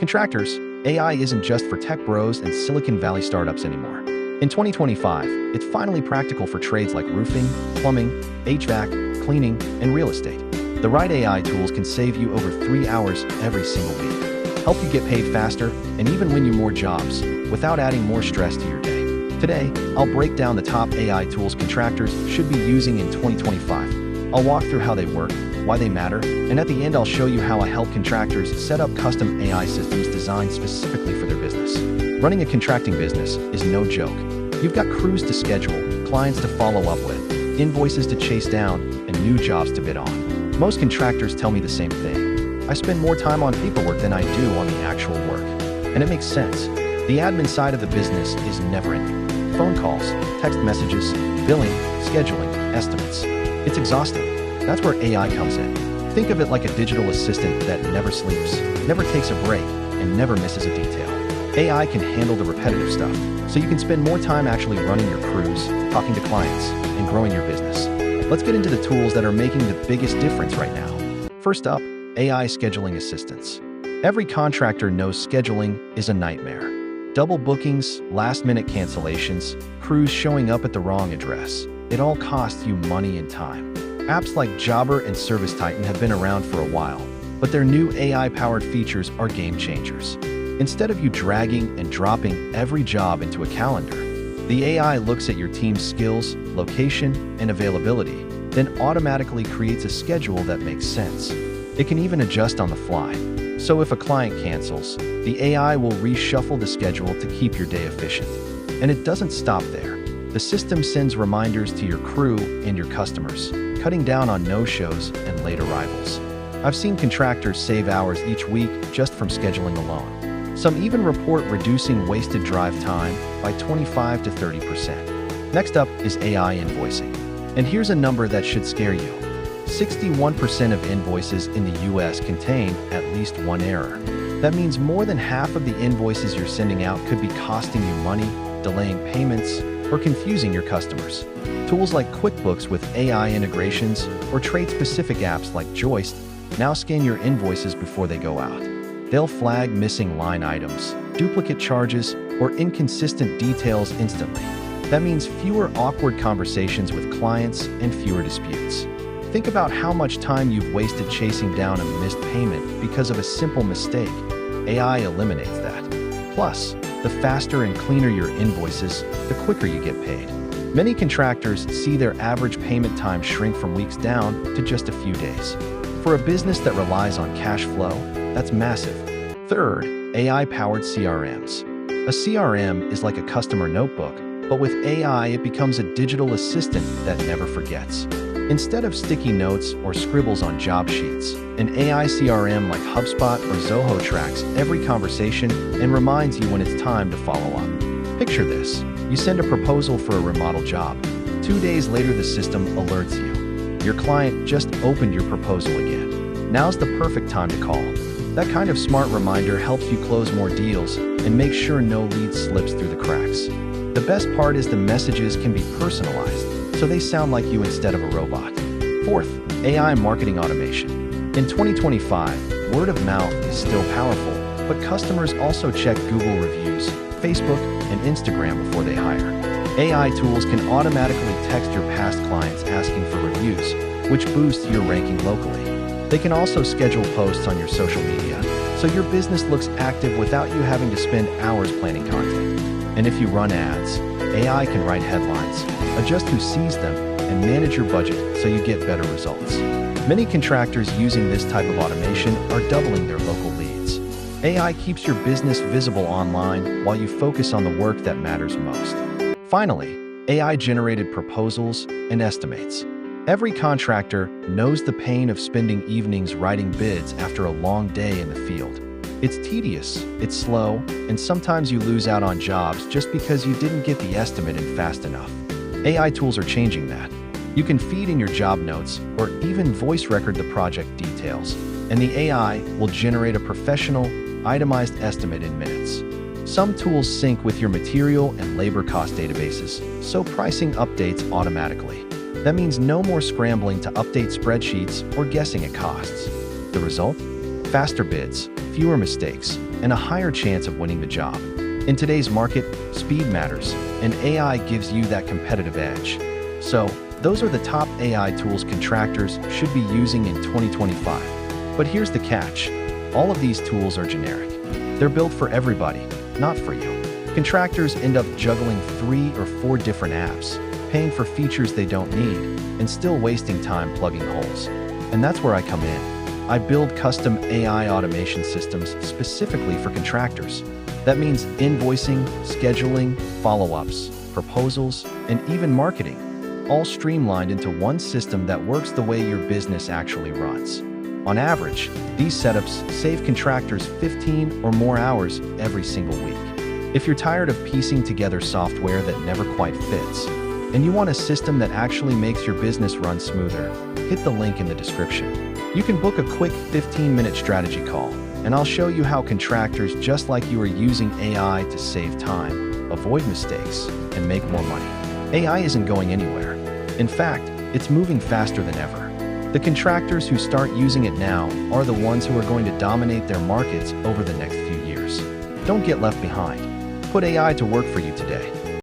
Contractors, AI isn't just for tech bros and Silicon Valley startups anymore. In 2025, it's finally practical for trades like roofing, plumbing, HVAC, cleaning, and real estate. The right AI tools can save you over 3 hours every single week, help you get paid faster, and even win you more jobs without adding more stress to your day. Today, I'll break down the top AI tools contractors should be using in 2025. I'll walk through how they work, why they matter, and at the end I'll show you how I help contractors set up custom AI systems designed specifically for their business. Running a contracting business is no joke. You've got crews to schedule, clients to follow up with, invoices to chase down, and new jobs to bid on. Most contractors tell me the same thing. I spend more time on paperwork than I do on the actual work. And it makes sense. The admin side of the business is never-ending. Phone calls, text messages, billing, scheduling, estimates. It's exhausting. That's where AI comes in. Think of it like a digital assistant that never sleeps, never takes a break, and never misses a detail. AI can handle the repetitive stuff, so you can spend more time actually running your crews, talking to clients, and growing your business. Let's get into the tools that are making the biggest difference right now. First up, AI scheduling assistants. Every contractor knows scheduling is a nightmare. Double bookings, last-minute cancellations, crews showing up at the wrong address. It all costs you money and time. Apps like Jobber and Service Titan have been around for a while, but their new AI-powered features are game changers. Instead of you dragging and dropping every job into a calendar, the AI looks at your team's skills, location, and availability, then automatically creates a schedule that makes sense. It can even adjust on the fly. So if a client cancels, the AI will reshuffle the schedule to keep your day efficient. And it doesn't stop there. The system sends reminders to your crew and your customers, cutting down on no-shows and late arrivals. I've seen contractors save hours each week just from scheduling alone. Some even report reducing wasted drive time by 25 to 30%. Next up is AI invoicing. And here's a number that should scare you. 61% of invoices in the US contain at least one error. That means more than half of the invoices you're sending out could be costing you money, delaying payments, or confusing your customers. Tools like QuickBooks with AI integrations or trade-specific apps like Joist now scan your invoices before they go out. They'll flag missing line items, duplicate charges, or inconsistent details instantly. That means fewer awkward conversations with clients and fewer disputes. Think about how much time you've wasted chasing down a missed payment because of a simple mistake. AI eliminates that. Plus, the faster and cleaner your invoices, the quicker you get paid. Many contractors see their average payment time shrink from weeks down to just a few days. For a business that relies on cash flow, that's massive. Third, AI-powered CRMs. A CRM is like a customer notebook, but with AI, it becomes a digital assistant that never forgets. Instead of sticky notes or scribbles on job sheets, an AI CRM like HubSpot or Zoho tracks every conversation and reminds you when it's time to follow up. Picture this. You send a proposal for a remodel job. 2 days later, the system alerts you. Your client just opened your proposal again. Now's the perfect time to call. That kind of smart reminder helps you close more deals and make sure no lead slips through the cracks. The best part is the messages can be personalized, so they sound like you instead of a robot. Fourth, AI marketing automation. In 2025, word of mouth is still powerful, but customers also check Google reviews, Facebook, and Instagram before they hire. AI tools can automatically text your past clients asking for reviews, which boosts your ranking locally. They can also schedule posts on your social media, so your business looks active without you having to spend hours planning content. And if you run ads, AI can write headlines, adjust who sees them, and manage your budget so you get better results. Many contractors using this type of automation are doubling their local leads. AI keeps your business visible online while you focus on the work that matters most. Finally, AI-generated proposals and estimates. Every contractor knows the pain of spending evenings writing bids after a long day in the field. It's tedious, it's slow, and sometimes you lose out on jobs just because you didn't get the estimate in fast enough. AI tools are changing that. You can feed in your job notes or even voice record the project details, and the AI will generate a professional, itemized estimate in minutes. Some tools sync with your material and labor cost databases, so pricing updates automatically. That means no more scrambling to update spreadsheets or guessing at costs. The result? Faster bids, fewer mistakes, and a higher chance of winning the job. In today's market, speed matters, and AI gives you that competitive edge. So, those are the top AI tools contractors should be using in 2025. But here's the catch. All of these tools are generic. They're built for everybody, not for you. Contractors end up juggling 3 or 4 different apps, paying for features they don't need, and still wasting time plugging holes. And that's where I come in. I build custom AI automation systems specifically for contractors. That means invoicing, scheduling, follow-ups, proposals, and even marketing, all streamlined into one system that works the way your business actually runs. On average, these setups save contractors 15 or more hours every single week. If you're tired of piecing together software that never quite fits, and you want a system that actually makes your business run smoother, hit the link in the description. You can book a quick 15-minute strategy call, and I'll show you how contractors just like you are using AI to save time, avoid mistakes, and make more money. AI isn't going anywhere. In fact, it's moving faster than ever. The contractors who start using it now are the ones who are going to dominate their markets over the next few years. Don't get left behind. Put AI to work for you today.